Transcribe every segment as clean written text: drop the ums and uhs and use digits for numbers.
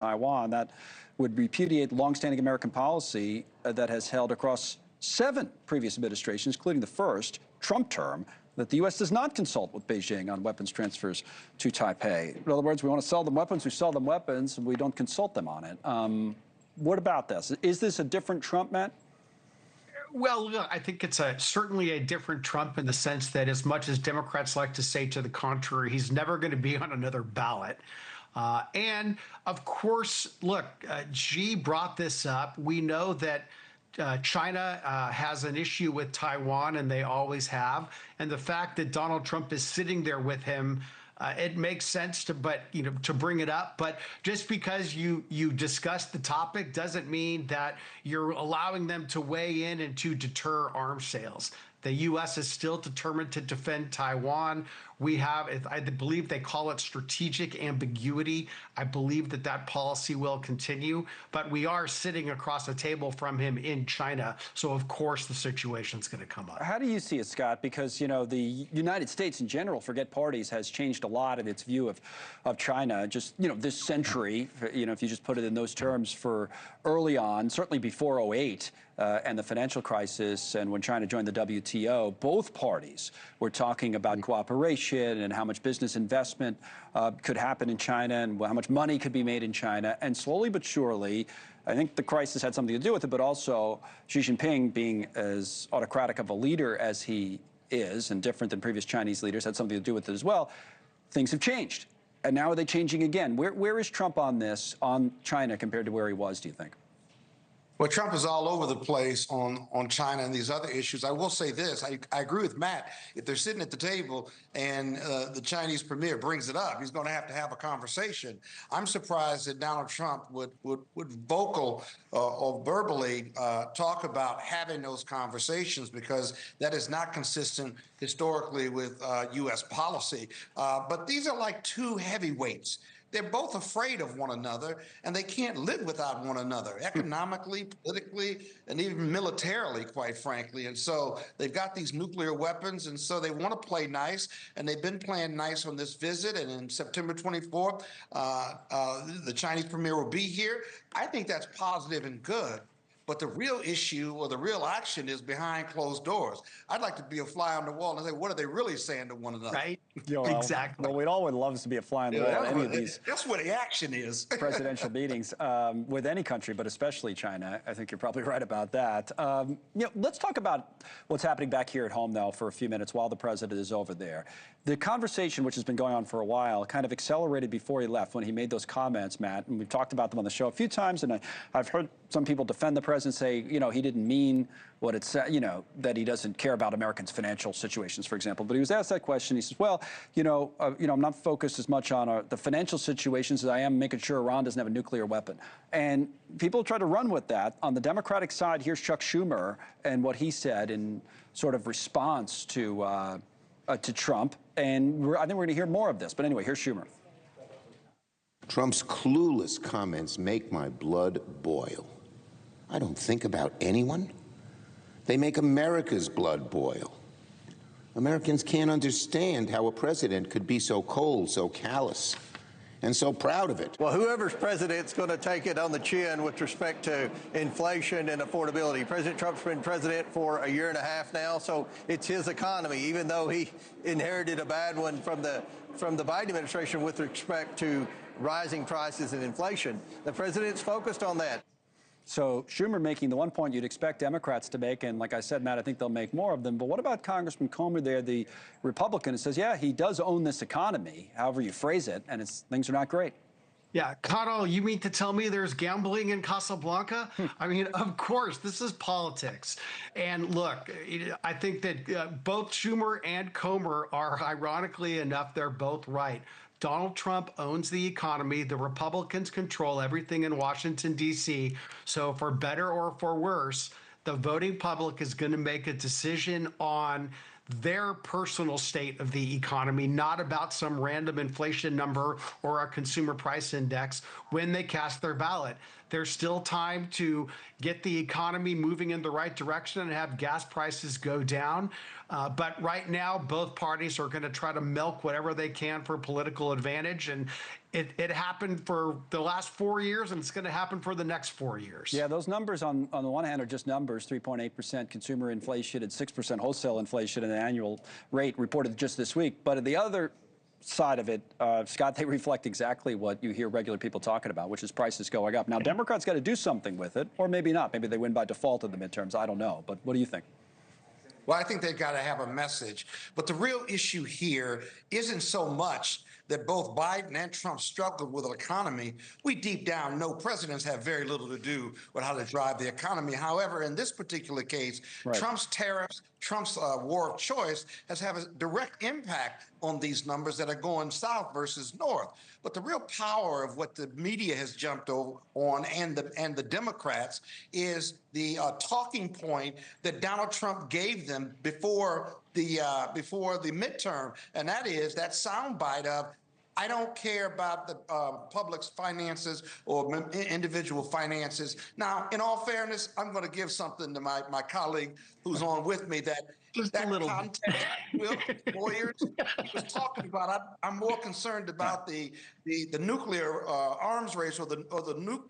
Taiwan. That would repudiate longstanding American policy that has held across 7 previous administrations, including the first Trump term, that the U.S. does not consult with Beijing on weapons transfers to Taipei. In other words, we want to sell them weapons, we sell them weapons, and we don't consult them on it. What about this? Is this a different Trump, Matt? Well, look, I think it's certainly a different Trump in the sense that as much as Democrats like to say to the contrary, he's never going to be on another ballot. And of course, look, Xi brought this up. We know that China has an issue with Taiwan, and they always have. And the fact that Donald Trump is sitting there with him, it makes sense to bring it up. But just because you discuss the topic doesn't mean that you're allowing them to weigh in and to deter arms sales. The U.S. is still determined to defend Taiwan. We have, I believe they call it strategic ambiguity. I believe that that policy will continue, but we are sitting across the table from him in China. So of course the situation's going to come up. How do you see it, Scott? Because, you know, the United States in general, forget parties, has changed a lot in its view of China. Just, you know, this century, you know, if you just put it in those terms, for early on, certainly before '08 and the financial crisis, and when China joined the WTO, both parties were talking about cooperation and how much business investment could happen in China and how much money could be made in China. And slowly but surely, I think the crisis had something to do with it, but also Xi Jinping, being as autocratic of a leader as he is and different than previous Chinese leaders, had something to do with it as well. Things have changed. And now are they changing again? Where is Trump on this, on China, compared to where he was, do you think? Well, Trump is all over the place on China and these other issues. I will say this. I agree with Matt. If they're sitting at the table and the Chinese premier brings it up, he's going to have a conversation. I'm surprised that Donald Trump would vocal or verbally talk about having those conversations, because that is not consistent historically with U.S. policy. But these are like two heavyweights. They're both afraid of one another, and they can't live without one another, economically, politically, and even militarily, quite frankly. And so they've got these nuclear weapons, and so they want to play nice, and they've been playing nice on this visit. And in September 24th, the Chinese premier will be here. I think that's positive and good. But the real issue or the real action is behind closed doors. I'd like to be a fly on the wall and say, what are they really saying to one another? Right? Exactly. Well, we'd all would love to be a fly on the wall in any of these. That's where the action is. Presidential meetings with any country, but especially China. I think you're probably right about that. You know, let's talk about what's happening back here at home, though, for a few minutes while the president is over there. The conversation, which has been going on for a while, kind of accelerated before he left when he made those comments, Matt, and we've talked about them on the show a few times, and I've heard some people defend the president, say, you know, he didn't mean what it said, you know, that he doesn't care about Americans' financial situations, for example. But he was asked that question. He says, well, I'm not focused as much on the financial situations as I am making sure Iran doesn't have a nuclear weapon. And people try to run with that. On the Democratic side, here's Chuck Schumer and what he said in sort of response to Trump. And I think we're going to hear more of this. But anyway, here's Schumer. Trump's clueless comments make my blood boil. I don't think about anyone. They make America's blood boil. Americans can't understand how a president could be so cold, so callous, and so proud of it. Well, whoever's president's going to take it on the chin with respect to inflation and affordability. President Trump's been president for a year and a half now, so it's his economy, even though he inherited a bad one from the Biden administration with respect to rising prices and inflation. The president's focused on that. So Schumer making the one point you'd expect Democrats to make, and like I said, Matt, I think they'll make more of them. But what about Congressman Comer there, the Republican, who says, yeah, he does own this economy, however you phrase it, and things are not great. Yeah, Connell, you mean to tell me there's gambling in Casablanca? I mean, of course, this is politics. And look, I think that both Schumer and Comer are, ironically enough, they're both right. Donald Trump owns the economy. The Republicans control everything in Washington, D.C. So for better or for worse, the voting public is going to make a decision on their personal state of the economy, not about some random inflation number or a consumer price index when they cast their ballot. There's still time to get the economy moving in the right direction and have gas prices go down. But right now, both parties are going to try to milk whatever they can for political advantage. And It happened for the last 4 years, and it's going to happen for the next 4 years. Yeah, those numbers on the one hand are just numbers, 3.8% consumer inflation and 6% wholesale inflation at an annual rate reported just this week. But at the other side of it, Scott, they reflect exactly what you hear regular people talking about, which is prices going up. Now, Democrats got to do something with it, or maybe not. Maybe they win by default in the midterms. I don't know. But what do you think? Well, I think they've got to have a message. But the real issue here isn't so much that both Biden and Trump struggled with the economy. We deep down know presidents have very little to do with how to drive the economy. However, in this particular case, Right. Trump's tariffs, Trump's war of choice has had a direct impact on these numbers that are going south versus north. But the real power of what the media has jumped on and the Democrats is the talking point that Donald Trump gave them before the midterm, and that is that soundbite of, I don't care about the public's finances or individual finances. Now, in all fairness, I'm going to give something to my colleague who's on with me Just that a little. context, Will, lawyers, he was talking about. I'm more concerned about the nuclear arms race or the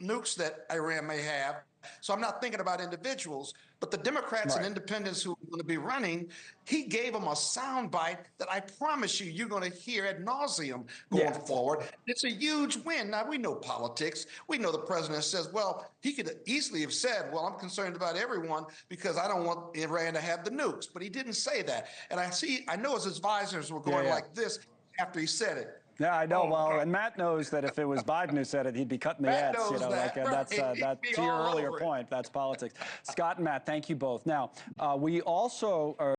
nukes that Iran may have. So I'm not thinking about individuals, but the Democrats and independents who are going to be running, he gave them a soundbite that I promise you're going to hear ad nauseum going forward. It's a huge win. Now, we know politics. We know the president says, well, he could easily have said, well, I'm concerned about everyone because I don't want Iran to have the nukes. But he didn't say that. And I know his advisors were going like this after he said it. Yeah, I know. Well, and Matt knows that if it was Biden who said it, he'd be cutting the Matt ads. You know, knows that. that's to your earlier point. That's politics. Scott and Matt, thank you both. Now, we also are.